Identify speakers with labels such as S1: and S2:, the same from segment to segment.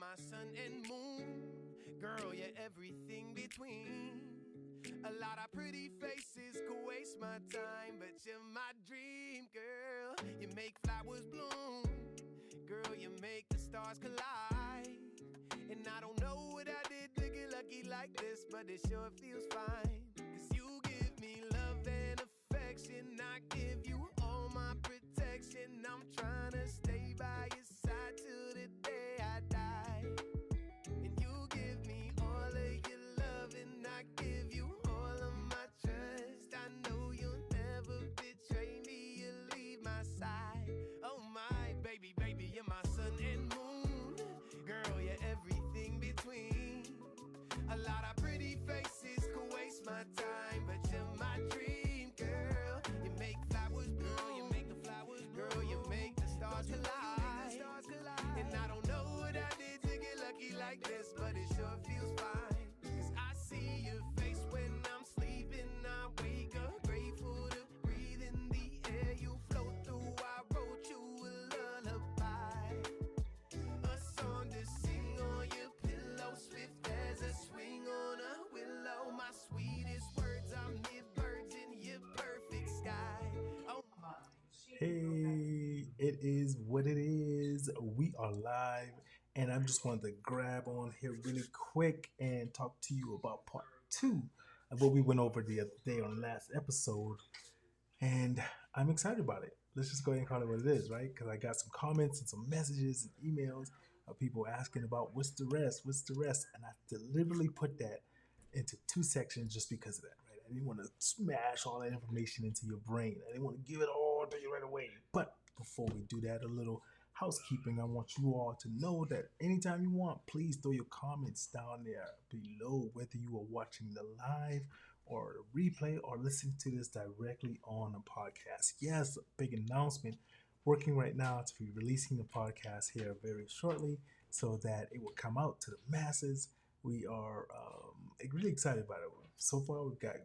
S1: my sun and moon. Girl, you're everything between. A lot of pretty faces could waste my time, but you're my dream, girl. You make flowers bloom. Girl, you make the stars collide. And I don't know what I did to get lucky like this, but it sure feels fine. Cause you give me love and affection. I give you all my protection. I'm trying to stay by your side till the day I die. And you give me all of your love, and I give you all of my trust. I know you'll never betray me, you'll leave my side. Oh my baby, baby, you're my sun and moon. Girl, you're everything between. A lot of pretty faces could waste my time, but you're my dream, girl. You make flowers bloom, you make the flowers bloom. Girl, you make the stars collide. And I don't know what I did to get lucky like this, but it sure feels fine. Cause I see your face when I'm sleeping. I wake up grateful to breathe in the air you float through. I wrote you a lullaby, a song to sing on your pillow, swift as a swing on a willow. My sweetest words are mid-birds in your perfect sky. Oh,
S2: Hey, it is what it is. We are live, and I just wanted to grab on here really quick and talk to you about part two of what we went over the other day on the last episode. And I'm excited about it. Let's just go ahead and call it what it is, right? Because I got some comments and some messages and emails of people asking about what's the rest, and I deliberately put that into two sections just because of that, right? I didn't want to smash all that information into your brain. I didn't want to give it all to you right away. But before we do that, a little housekeeping. I want you all to know that anytime you want, please throw your comments down there below, whether you are watching the live or the replay or listening to this directly on the podcast. Yes, a big announcement. Working right now to be releasing the podcast here very shortly so that it will come out to the masses. We are really excited about it. So far, we've got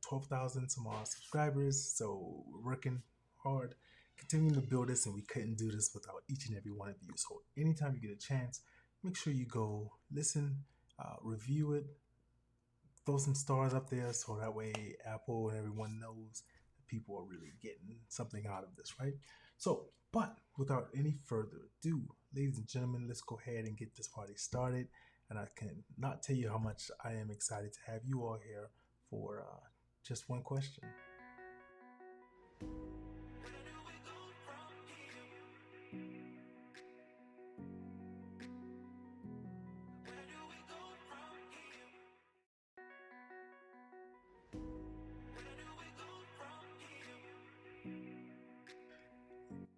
S2: 12,000 some odd subscribers, so we're working hard, continuing to build this, and we couldn't do this without each and every one of you. So anytime you get a chance, make sure you go listen, review it, throw some stars up there so that way Apple and everyone knows that people are really getting something out of this, right? So, but without any further ado, ladies and gentlemen, let's go ahead and get this party started. And I can not tell you how much I am excited to have you all here for just one question.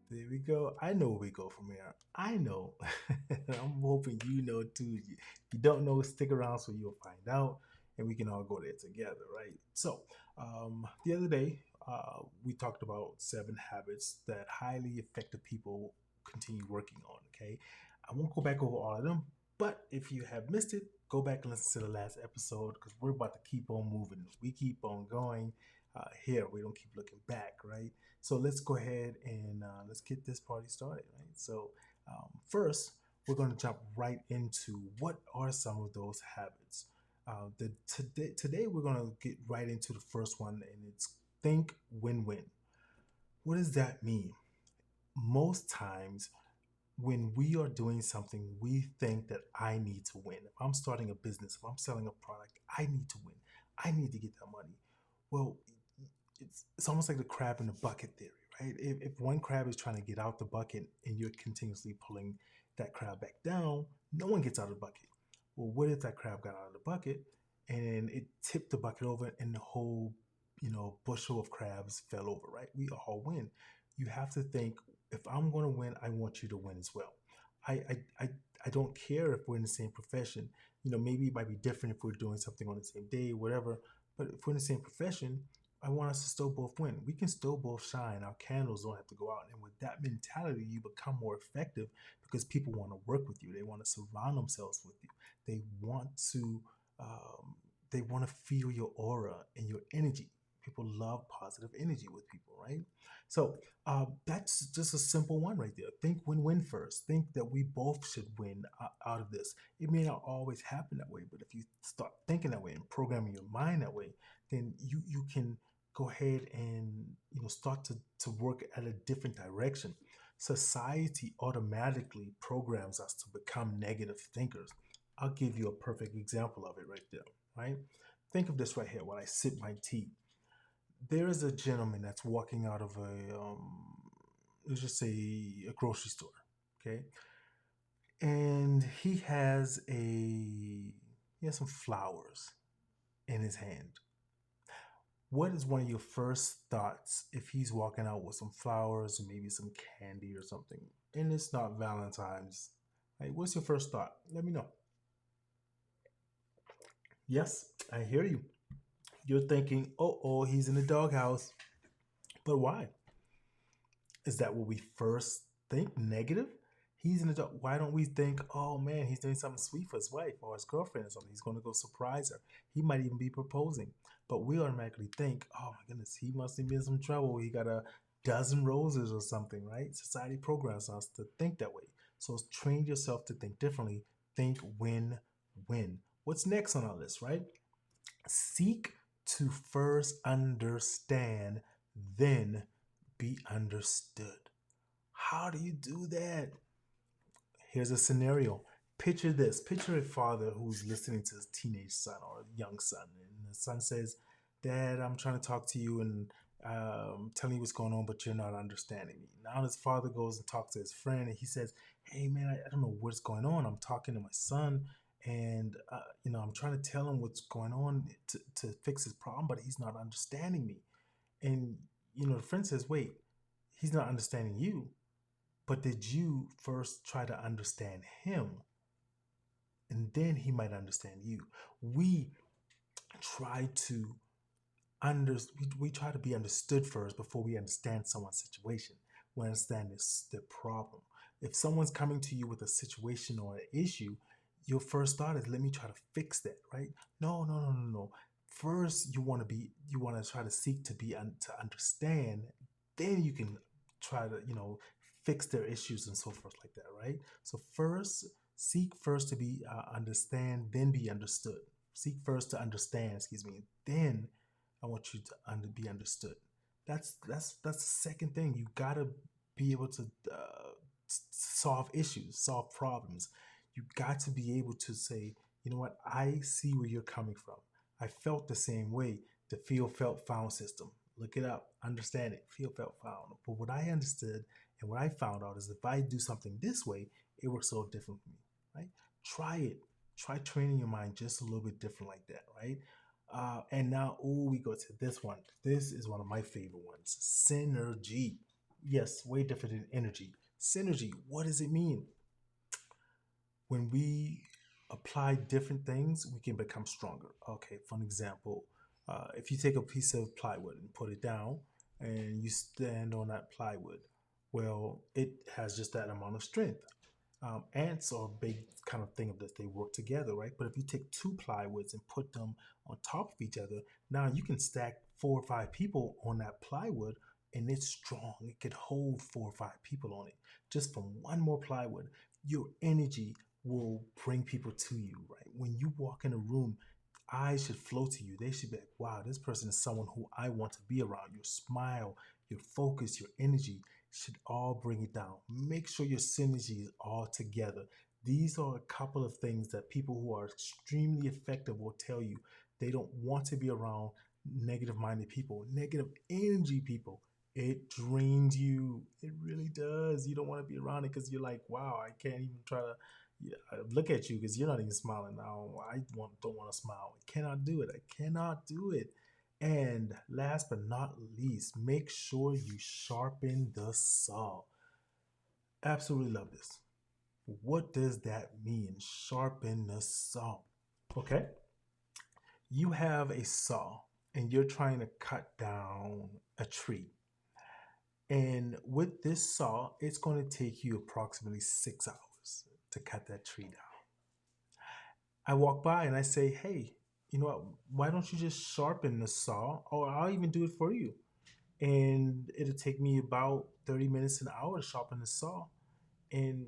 S2: There we go. I know where we go from here. I know. I'm hoping you know too. If you don't know, stick around so you'll find out and we can all go there together, right? So, the other day, we talked about 7 habits that highly effective people continue working on, okay? I won't go back over all of them, but if you have missed it, go back and listen to the last episode because we're about to keep on moving. We keep on going here. We don't keep looking back, right? So let's go ahead and let's get this party started, right? So first, we're going to jump right into what are some of those habits. Today, we're going to get right into the first one, and it's think win-win. What does that mean? Most times, when we are doing something, we think that I need to win. If I'm starting a business, if I'm selling a product, I need to win. I need to get that money. Well, it's almost like the crab in the bucket theory, right? If one crab is trying to get out the bucket and you're continuously pulling that crab back down, no one gets out of the bucket. Well, what if that crab got out of the bucket and it tipped the bucket over and the whole, bushel of crabs fell over, right? We all win. You have to think, if I'm going to win, I want you to win as well. I don't care if we're in the same profession. Maybe it might be different if we're doing something on the same day, whatever. But if we're in the same profession, I want us to still both win. We can still both shine. Our candles don't have to go out. And with that mentality, you become more effective because people want to work with you. They want to surround themselves with you. They want to feel your aura and your energy. People love positive energy with people, right? So that's just a simple one right there. Think win-win first. Think that we both should win out of this. It may not always happen that way, but if you start thinking that way and programming your mind that way, then you can go ahead and start to work at a different direction. Society automatically programs us to become negative thinkers. I'll give you a perfect example of it right there, right? Think of this right here while I sip my tea. There is a gentleman that's walking out of let's just say a grocery store, okay? And he has some flowers in his hand. What is one of your first thoughts if he's walking out with some flowers and maybe some candy or something? And it's not Valentine's. Right? What's your first thought? Let me know. Yes, I hear you. You're thinking, oh, he's in the doghouse. But why? Is that what we first think? Negative? He's in the dog. Why don't we think, oh man, he's doing something sweet for his wife or his girlfriend or something? He's going to go surprise her. He might even be proposing. But we automatically think, oh my goodness, he must be in some trouble. He got a dozen roses or something, right? Society programs us to think that way. So train yourself to think differently. Think win win. What's next on our list, right? Seek to first understand, then be understood. How do you do that? Here's a scenario. Picture this. Picture a father who's listening to his teenage son or young son, and the son says, "Dad, I'm trying to talk to you and telling you what's going on, but you're not understanding me." Now his father goes and talks to his friend, and he says, "Hey, man, I don't know what's going on. I'm talking to my son, and I'm trying to tell him what's going on to fix his problem, but he's not understanding me." And the friend says, "Wait, he's not understanding you, but did you first try to understand him? And then he might understand you." We try to we try to be understood first before we understand someone's situation. We understand their problem. If someone's coming to you with a situation or an issue, your first thought is, let me try to fix that, right? No, no, no, no, no. First, you want to try to seek to to understand. Then you can try to fix their issues and so forth like that, right? So first, seek first to be understand, then be understood. Seek first to understand, excuse me, then I want you to be understood. That's the second thing. You gotta be able to solve issues, solve problems. You got to be able to say, you know what, I see where you're coming from. I felt the same way. The feel, felt, found system. Look it up, understand it. Feel, felt, found. But what I understood and what I found out is if I do something this way, it works a little different for me, right? Try it. Try training your mind just a little bit different like that, right? And now, we go to this one. This is one of my favorite ones. Synergy. Yes, way different than energy. Synergy. What does it mean? When we apply different things, we can become stronger. Okay, for an example, if you take a piece of plywood and put it down and you stand on that plywood, well, it has just that amount of strength. Ants are a big kind of thing of this. They work together, right? But if you take two plywoods and put them on top of each other, now you can stack 4 or 5 people on that plywood and it's strong. It could hold 4 or 5 people on it. Just from one more plywood, your energy will bring people to you, right? When you walk in a room, eyes should flow to you. They should be like, wow, this person is someone who I want to be around. Your smile, your focus, your energy should all bring it down. Make sure your synergy is all together. These are a couple of things that people who are extremely effective will tell you. They don't want to be around negative minded people, negative energy people. It drains you. It really does. You don't want to be around it because you're like, wow, I can't even try to look at you because you're not even smiling now. Don't want to smile. I cannot do it. I cannot do it. And last but not least, make sure you sharpen the saw. Absolutely love this. What does that mean? Sharpen the saw. Okay. You have a saw and you're trying to cut down a tree. And with this saw, it's going to take you approximately 6 hours to cut that tree down. I walk by and I say, hey, you know what? Why don't you just sharpen the saw, or I'll even do it for you, and it'll take me about 30 minutes, an hour to sharpen the saw, and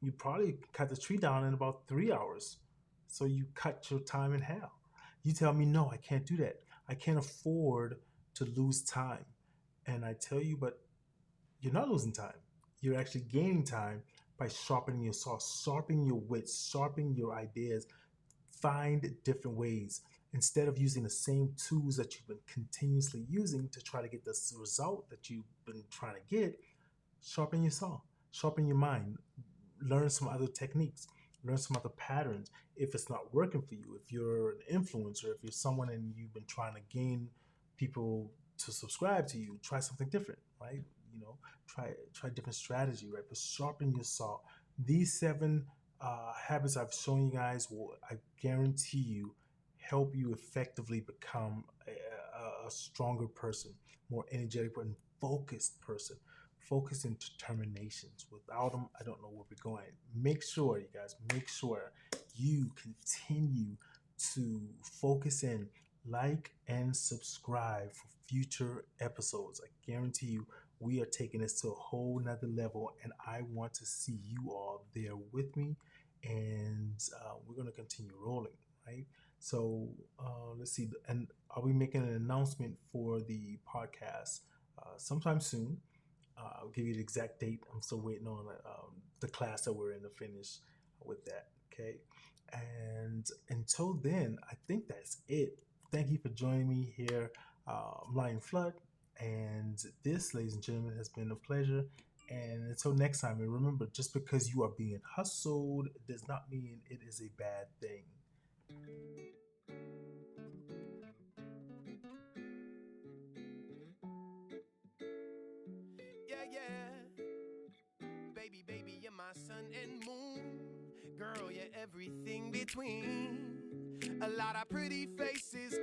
S2: you probably cut the tree down in about 3 hours. So you cut your time in half. You tell me, no, I can't do that. I can't afford to lose time. And I tell you, but you're not losing time. You're actually gaining time by sharpening your saw, sharpening your wits, sharpening your ideas. Find different ways. Instead of using the same tools that you've been continuously using to try to get this result that you've been trying to get, sharpen your saw, sharpen your mind, learn some other techniques, learn some other patterns. If it's not working for you, if you're an influencer, if you're someone and you've been trying to gain people to subscribe to you, try something different, right? You know, try different strategy, right? But sharpen your saw. These seven habits I've shown you guys will, I guarantee you, help you effectively become a stronger person, more energetic and focused person. Focus and determinations. Without them, I don't know where we're going. Make sure, you guys, make sure you continue to focus in, like, and subscribe for future episodes. I guarantee you, we are taking this to a whole nother level, and I want to see you all there with me. And we're going to continue rolling, right? So let's see. And are we making an announcement for the podcast sometime soon? I'll give you the exact date. I'm still waiting on the class that we're in to finish with that. Okay. And until then, I think that's it. Thank you for joining me here, Lion Flood. And this, ladies and gentlemen, has been a pleasure. And until next time, and remember, just because you are being hustled does not mean it is a bad thing.
S1: Yeah, yeah. Baby, baby, you're my sun and moon. Girl, you're everything between. A lot of pretty faces.